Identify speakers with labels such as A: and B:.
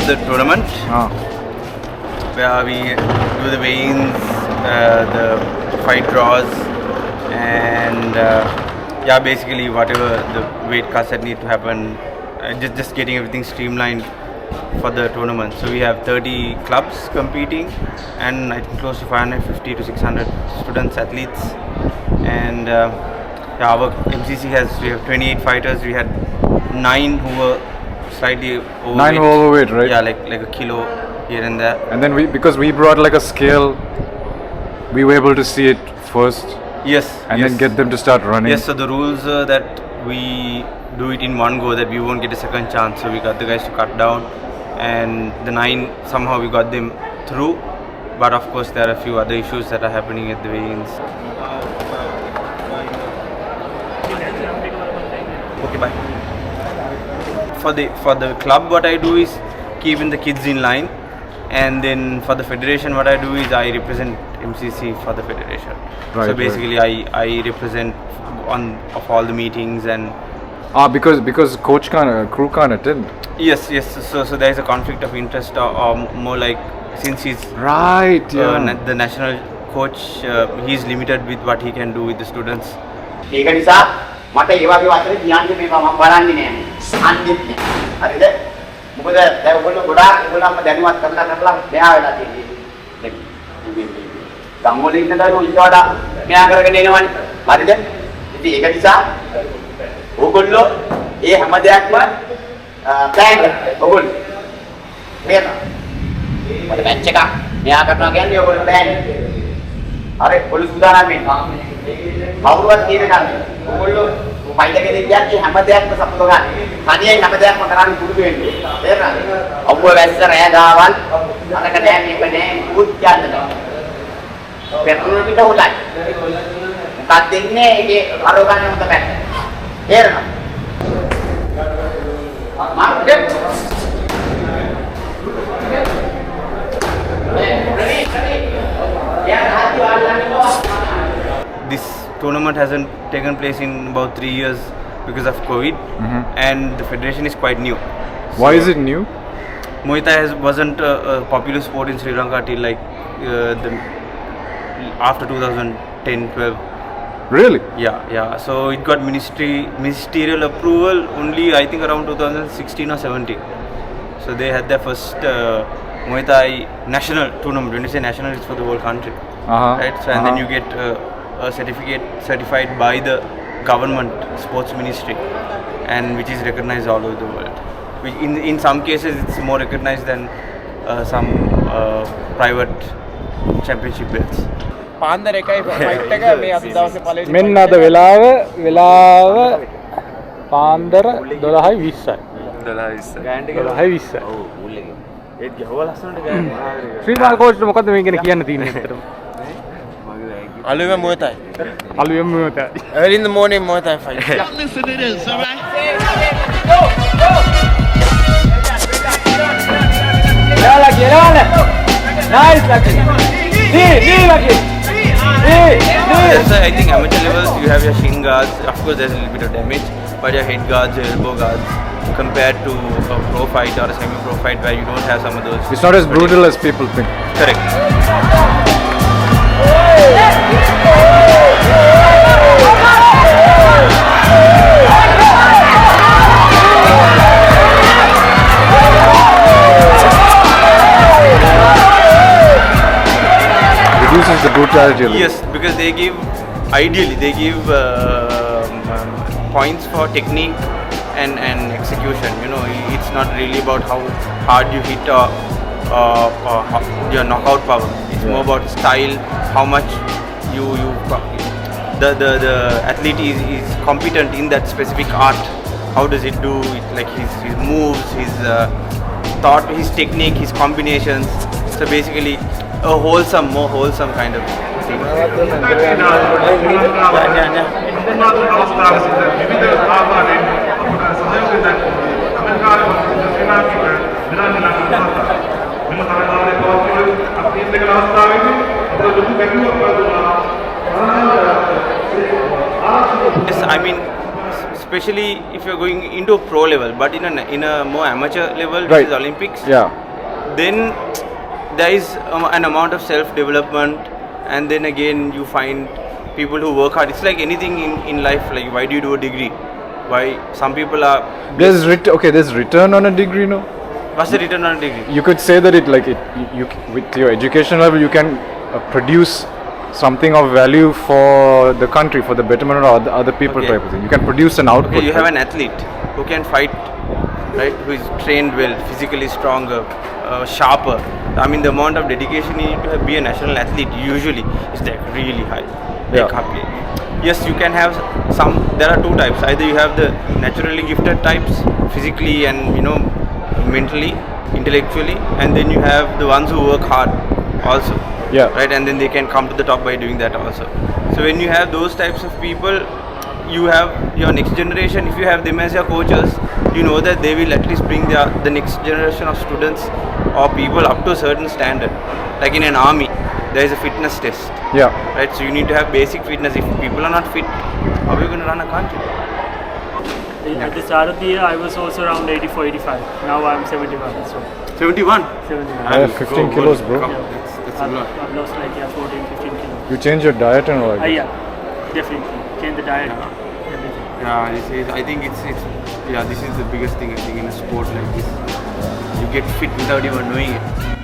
A: the tournament
B: Ah.
A: where we do the weigh-ins, the fight draws, and basically whatever the weight cuts that need to happen, just getting everything streamlined for the tournament. So we have 30 clubs competing, and I think close to 550 to 600 students, athletes, and our MCC we have 28 fighters. We had 9 who were slightly overweight.
B: 9 overweight, right?
A: Yeah, like a kilo here and there.
B: And then because we brought like a scale, we were able to see it first.
A: Yes.
B: And then get them to start running.
A: Yes. So the rules that we do it in one go, that we won't get a second chance. So we got the guys to cut down, and the 9 somehow we got them through. But of course there are a few other issues that are happening at the weigh-ins. Okay, bye. For the club, what I do is keeping the kids in line, and then for the federation, what I do is I represent MCC for the federation.
B: Right,
A: so basically, I represent of all the meetings and.
B: Because crew can't attend.
A: Yes. So there is a conflict of interest, or more like, since he's
B: right. Yeah.
A: The national coach, he's limited with what he can do with the students.
C: මට ඒ වගේ වචන කියන්නේ මේක මම බලන්නේ නෑ. අන්දිත් නෑ. හරිද? මොකද දැන් ඔයගොල්ලෝ ගොඩාක් ඔයගොල්ලන්ම දැනුවත් කරලා මෙහා වෙලා තියෙන්නේ. ගම්වල ඉන්න දරුවෝ ඊට වඩා මෙහා කරගෙන එනවනේ. හරිද? ඉතින් ඒක නිසා ඔයගොල්ලෝ ඒ හැම දෙයක්ම ප්ලෑන් කරන්න. ඔයගොල්ලෝ මේක. මට මැච් එකක් මෙහා කරනවා කියන්නේ ඔයගොල්ලෝ ප්ලෑන්. හරි පොලිස් සූදානම් වෙන්න. කවුරුවත් කියන කන්නේ. ඔයගොල්ලෝ ෆයිල් එකේ කියන්නේ හැම දෙයක්ම සපුර ගන්න. තනියෙන් හැම දෙයක්ම කරන්න පුරුදු වෙන්න. තේරුණාද? ඔබ වැස්ස රෑ ගාවල් අරක නෑ මේක නෑ කුත් කියන්න බෑ. පෙරතුරු පිට උලයි. මොකක්ද ඉන්නේ ඒකේ අර ගන්න මොකද බෑ. තේරුණාද? Market
A: This tournament hasn't taken place in about 3 years because of COVID, and the federation is quite new.
B: Why is it new?
A: Muay Thai wasn't a popular sport in Sri Lanka till like after 2010-12.
B: Really?
A: Yeah. So it got ministerial approval only, I think, around 2016 or 17. So they had their first Muay Thai national tournament. When you say national, it's for the whole country, right? So and then you get a certificate certified by the government sports ministry, and which is recognized all over the world. Which in some cases it's more recognized than some private championship belts.
D: පාන්දර එකයි fight එක මේ අපි දවසේ පළවෙනි
E: මෙන්න අද වෙලාව පාන්දර 12:20යි 12:20යි ඔව් මුල් එකේ ඒත් ගහුවා ලස්සනට ගෑන ශ්‍රී ලාංකා කෝච්ට මොකද්ද මේ ගැන කියන්න තියෙන්නේ ඇත්තටම
D: අලුයම Muay Thai
E: අලුයම Muay Thai
D: early in the morning Muay Thai fight
F: Listen to this, all right?
E: nice lucky lucky
A: Yes, I think amateur levels you have your shin guards. Of course, there's a little bit of damage, but your head guards, your elbow guards, compared to a pro fight or a semi-pro fight where you don't have some of those.
B: It's not as brutal as people think.
A: Correct.
B: Reduces the brutality.
A: Yes, because they give points for technique and execution. You know, it's not really about how hard you hit or your knockout power. It's more about style, how much the athlete is competent in that specific art. How does it do it, like his moves, his thought, his technique, his combinations. So basically a more wholesome kind of thing. Yes, I mean, especially if you're going into a pro level, but in a more amateur level, which
B: Right.
A: is Olympics,
B: Yeah.
A: then there is an amount of self-development, and then again you find people who work hard. It's like anything in life. Like, why do you do a degree? Why some people are?
B: There's return on a degree, no?
A: What's the return on a degree?
B: You could say that you with your education level you can produce something of value for the country, for the betterment of other people,
A: Okay.
B: type of thing. You can produce an output.
A: Okay, you have
B: right?
A: an athlete who can fight, right? Who is trained well, physically stronger, sharper. I mean, the amount of dedication you need to be a national athlete usually is like really high. Like, yes, you can have some. There are two types. Either you have the naturally gifted types, physically and mentally, intellectually, and then you have the ones who work hard also.
B: Yeah.
A: Right, and then they can come to the top by doing that also. So when you have those types of people, you have your next generation. If you have them as your coaches, you know that they will at least bring the next generation of students or people up to a certain standard. Like in an army, there is a fitness test.
B: Yeah.
A: Right, so you need to have basic fitness. If people are not fit, how are you going to run a country?
G: At the start of the year, I was also around 84, 85. Now I'm 71. So
A: 71.
G: 71.
B: 15 kilos, bro.
A: That's a lot.
G: I've lost like 14, 15 kilos.
B: You change your diet and all that.
G: Yeah, definitely. Change the diet, everything.
A: Yeah, I think it's this is the biggest thing I think in a sport like this. You get fit without even knowing it.